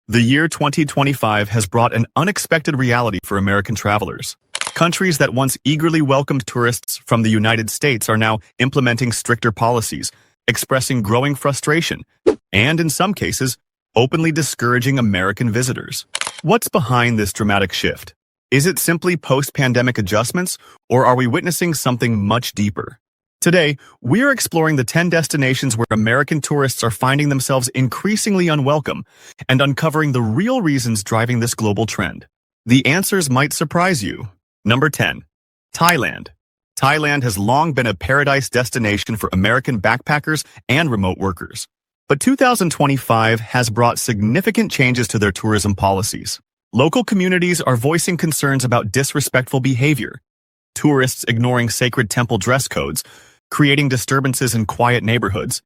The year 2025 has brought an unexpected reality for American travelers. Countries that once eagerly welcomed tourists from the United States are now implementing stricter policies, expressing growing frustration, and in some cases, openly discouraging American visitors. What's behind this dramatic shift? Is it simply post-pandemic adjustments, or are we witnessing something much deeper? Today, we are exploring the 10 destinations where American tourists are finding themselves increasingly unwelcome and uncovering the real reasons driving this global trend. The answers might surprise you. Number 10. Thailand. Thailand has long been a paradise destination for American backpackers and remote workers. But 2025 has brought significant changes to their tourism policies. Local communities are voicing concerns about disrespectful behavior, tourists ignoring sacred temple dress codes, creating disturbances in quiet neighborhoods,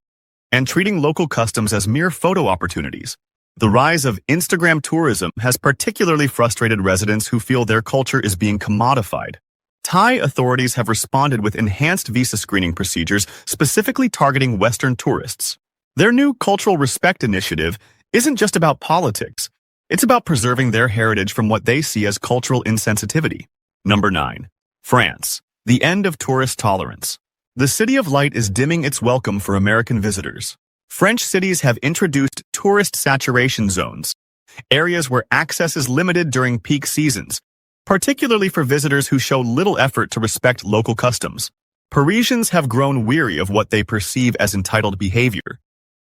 and treating local customs as mere photo opportunities. The rise of Instagram tourism has particularly frustrated residents who feel their culture is being commodified. Thai authorities have responded with enhanced visa screening procedures specifically targeting Western tourists. Their new Cultural Respect initiative isn't just about politics. It's about preserving their heritage from what they see as cultural insensitivity. Number 9. France. The end of tourist tolerance. The City of Light is dimming its welcome for American visitors. French cities have introduced tourist saturation zones, areas where access is limited during peak seasons, particularly for visitors who show little effort to respect local customs. Parisians have grown weary of what they perceive as entitled behavior.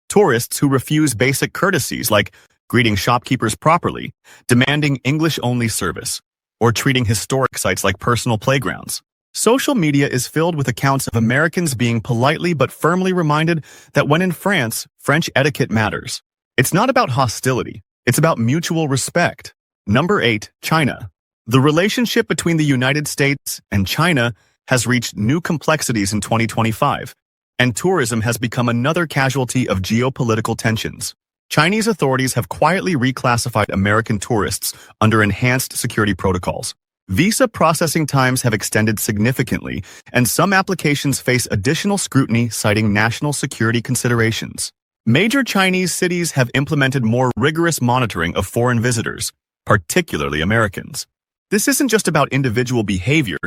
Tourists who refuse basic courtesies like greeting shopkeepers properly, demanding English-only service, or treating historic sites like personal playgrounds. Social media is filled with accounts of Americans being politely but firmly reminded that when in France, French etiquette matters. It's not about hostility, it's about mutual respect. Number 8. China. The relationship between the United States and China has reached new complexities in 2025, and tourism has become another casualty of geopolitical tensions. Chinese authorities have quietly reclassified American tourists under enhanced security protocols. Visa processing times have extended significantly, and some applications face additional scrutiny citing national security considerations. Major Chinese cities have implemented more rigorous monitoring of foreign visitors, particularly Americans. This isn't just about individual behavior,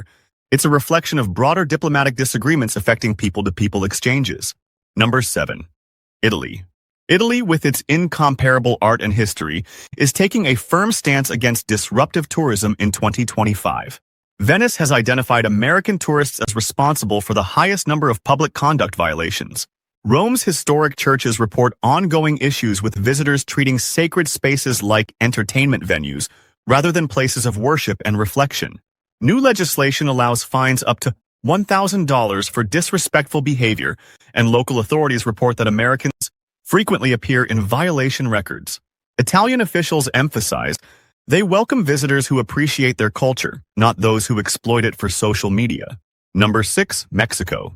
it's a reflection of broader diplomatic disagreements affecting people-to-people exchanges. Number 7. Italy. Italy, with its incomparable art and history, is taking a firm stance against disruptive tourism in 2025. Venice has identified American tourists as responsible for the highest number of public conduct violations. Rome's historic churches report ongoing issues with visitors treating sacred spaces like entertainment venues rather than places of worship and reflection. New legislation allows fines up to $1,000 for disrespectful behavior, and local authorities report that Americans frequently appear in violation records. Italian officials emphasize they welcome visitors who appreciate their culture, not those who exploit it for social media. Number 6. Mexico.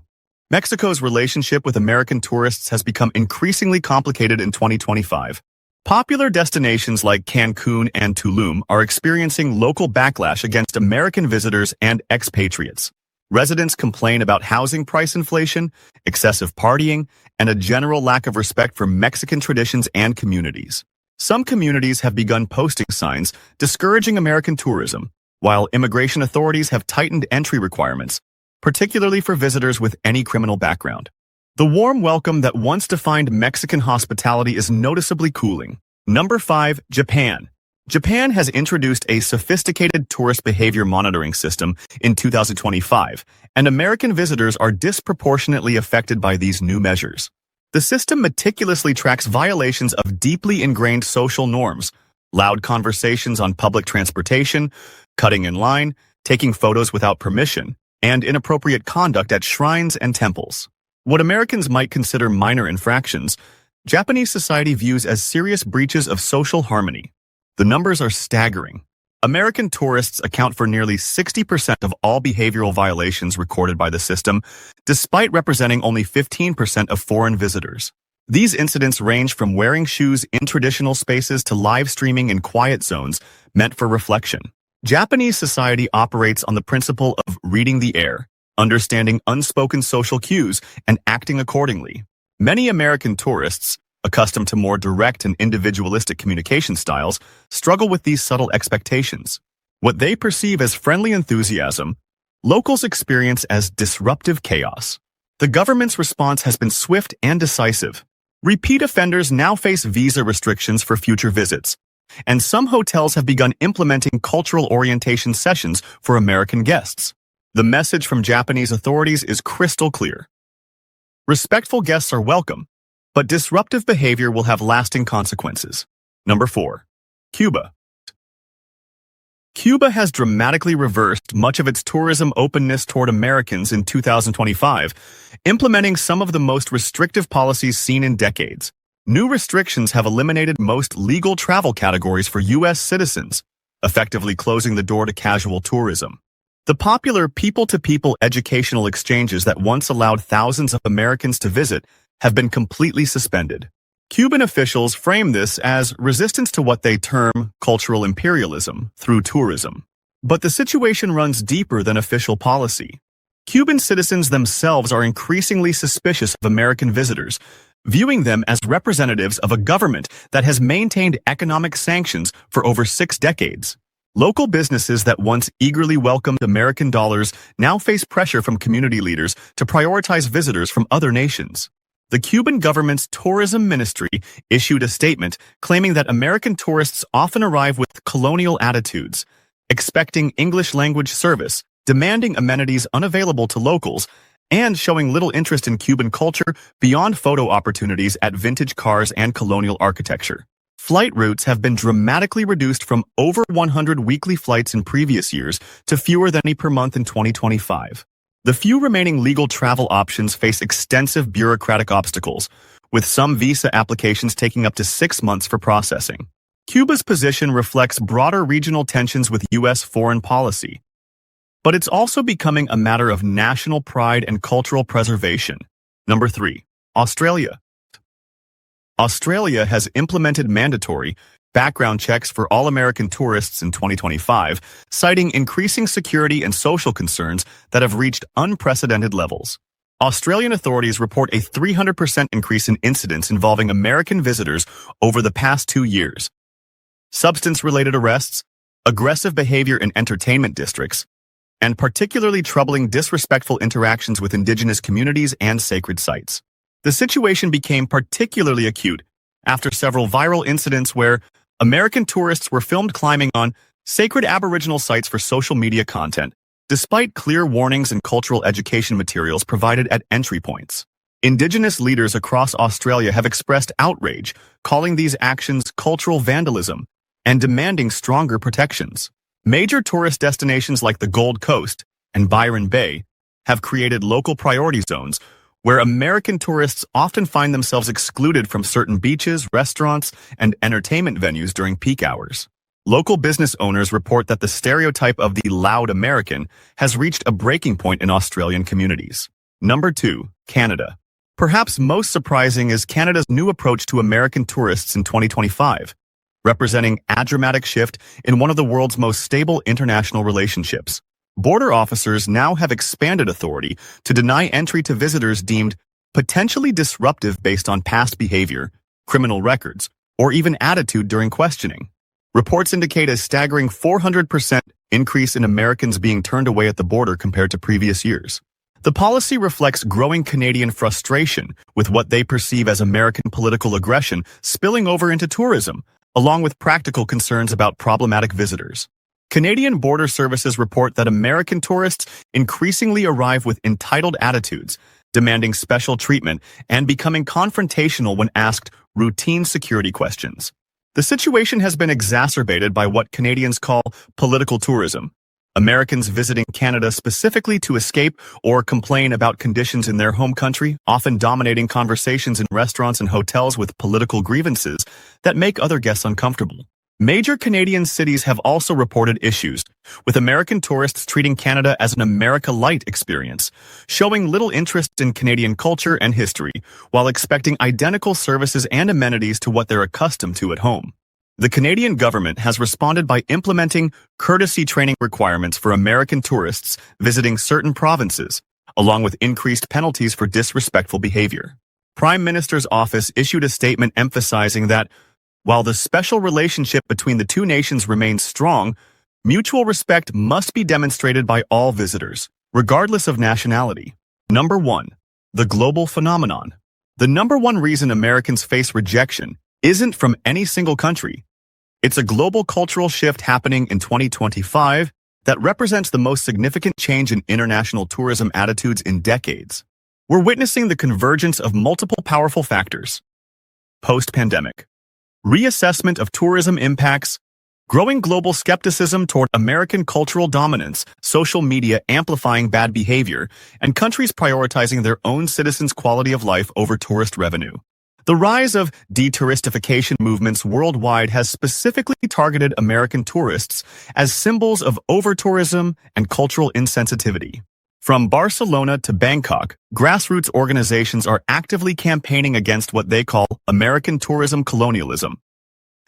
Mexico's relationship with American tourists has become increasingly complicated in 2025. Popular destinations like Cancun and Tulum are experiencing local backlash against American visitors and expatriates. Residents complain about housing price inflation, excessive partying, and a general lack of respect for Mexican traditions and communities. Some communities have begun posting signs discouraging American tourism, while immigration authorities have tightened entry requirements, particularly for visitors with any criminal background. The warm welcome that once defined Mexican hospitality is noticeably cooling. Number 5. Japan. Japan has introduced a sophisticated tourist behavior monitoring system in 2025, and American visitors are disproportionately affected by these new measures. The system meticulously tracks violations of deeply ingrained social norms, loud conversations on public transportation, cutting in line, taking photos without permission, and inappropriate conduct at shrines and temples. What Americans might consider minor infractions, Japanese society views as serious breaches of social harmony. The numbers are staggering. American tourists account for nearly 60% of all behavioral violations recorded by the system, despite representing only 15% of foreign visitors. These incidents range from wearing shoes in traditional spaces to live streaming in quiet zones meant for reflection. Japanese society operates on the principle of reading the air, understanding unspoken social cues, and acting accordingly. Many American tourists, accustomed to more direct and individualistic communication styles, struggle with these subtle expectations. What they perceive as friendly enthusiasm, locals experience as disruptive chaos. The government's response has been swift and decisive. Repeat offenders now face visa restrictions for future visits, and some hotels have begun implementing cultural orientation sessions for American guests. The message from Japanese authorities is crystal clear. Respectful guests are welcome, but disruptive behavior will have lasting consequences. Number 4. Cuba. Cuba has dramatically reversed much of its tourism openness toward Americans in 2025, implementing some of the most restrictive policies seen in decades. New restrictions have eliminated most legal travel categories for U.S. citizens, effectively closing the door to casual tourism. The popular people-to-people educational exchanges that once allowed thousands of Americans to visit have been completely suspended. Cuban officials frame this as resistance to what they term cultural imperialism through tourism. But the situation runs deeper than official policy. Cuban citizens themselves are increasingly suspicious of American visitors, viewing them as representatives of a government that has maintained economic sanctions for over 6 decades. Local businesses that once eagerly welcomed American dollars now face pressure from community leaders to prioritize visitors from other nations. The Cuban government's tourism ministry issued a statement claiming that American tourists often arrive with colonial attitudes, expecting English language service, demanding amenities unavailable to locals, and showing little interest in Cuban culture beyond photo opportunities at vintage cars and colonial architecture. Flight routes have been dramatically reduced from over 100 weekly flights in previous years to fewer than any per month in 2025. The few remaining legal travel options face extensive bureaucratic obstacles, with some visa applications taking up to 6 months for processing. Cuba's position reflects broader regional tensions with U.S. foreign policy, but it's also becoming a matter of national pride and cultural preservation. Number 3. Australia. Australia has implemented mandatory background checks for all American tourists in 2025, citing increasing security and social concerns that have reached unprecedented levels. Australian authorities report a 300% increase in incidents involving American visitors over the past 2 years. Substance-related arrests, aggressive behavior in entertainment districts, and particularly troubling disrespectful interactions with indigenous communities and sacred sites. The situation became particularly acute after several viral incidents where American tourists were filmed climbing on sacred Aboriginal sites for social media content, despite clear warnings and cultural education materials provided at entry points. Indigenous leaders across Australia have expressed outrage, calling these actions cultural vandalism and demanding stronger protections. Major tourist destinations like the Gold Coast and Byron Bay have created local priority zones where American tourists often find themselves excluded from certain beaches, restaurants, and entertainment venues during peak hours. Local business owners report that the stereotype of the loud American has reached a breaking point in Australian communities. Number 2. Canada. Perhaps most surprising is Canada's new approach to American tourists in 2025, representing a dramatic shift in one of the world's most stable international relationships. Border officers now have expanded authority to deny entry to visitors deemed potentially disruptive based on past behavior, criminal records, or even attitude during questioning. Reports indicate a staggering 400% increase in Americans being turned away at the border compared to previous years. The policy reflects growing Canadian frustration with what they perceive as American political aggression spilling over into tourism, along with practical concerns about problematic visitors. Canadian border services report that American tourists increasingly arrive with entitled attitudes, demanding special treatment and becoming confrontational when asked routine security questions. The situation has been exacerbated by what Canadians call political tourism. Americans visiting Canada specifically to escape or complain about conditions in their home country, often dominating conversations in restaurants and hotels with political grievances that make other guests uncomfortable. Major Canadian cities have also reported issues, with American tourists treating Canada as an America Light experience, showing little interest in Canadian culture and history, while expecting identical services and amenities to what they're accustomed to at home. The Canadian government has responded by implementing courtesy training requirements for American tourists visiting certain provinces, along with increased penalties for disrespectful behavior. Prime Minister's office issued a statement emphasizing that while the special relationship between the two nations remains strong, mutual respect must be demonstrated by all visitors, regardless of nationality. Number 1. The global phenomenon. The number one reason Americans face rejection isn't from any single country. It's a global cultural shift happening in 2025 that represents the most significant change in international tourism attitudes in decades. We're witnessing the convergence of multiple powerful factors. Post-pandemic. Reassessment of tourism impacts, growing global skepticism toward American cultural dominance, social media amplifying bad behavior, and countries prioritizing their own citizens' quality of life over tourist revenue. The rise of de-touristification movements worldwide has specifically targeted American tourists as symbols of over-tourism and cultural insensitivity. From Barcelona to Bangkok, grassroots organizations are actively campaigning against what they call American tourism colonialism.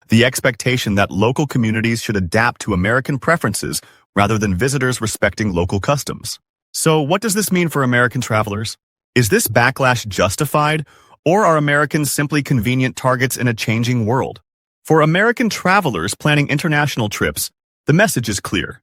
The expectation that local communities should adapt to American preferences rather than visitors respecting local customs. So what does this mean for American travelers? Is this backlash justified, or are Americans simply convenient targets in a changing world? For American travelers planning international trips, the message is clear.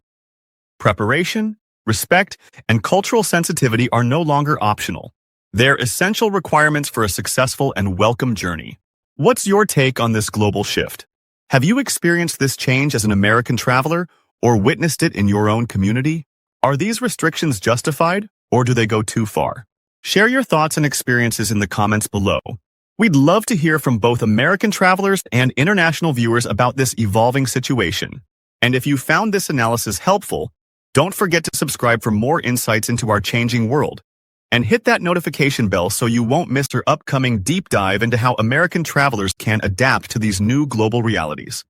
Preparation, respect, and cultural sensitivity are no longer optional. They're essential requirements for a successful and welcome journey. What's your take on this global shift? Have you experienced this change as an American traveler or witnessed it in your own community? Are these restrictions justified, or do they go too far? Share your thoughts and experiences in the comments below. We'd love to hear from both American travelers and international viewers about this evolving situation. And if you found this analysis helpful, don't forget to subscribe for more insights into our changing world. And hit that notification bell so you won't miss our upcoming deep dive into how American travelers can adapt to these new global realities.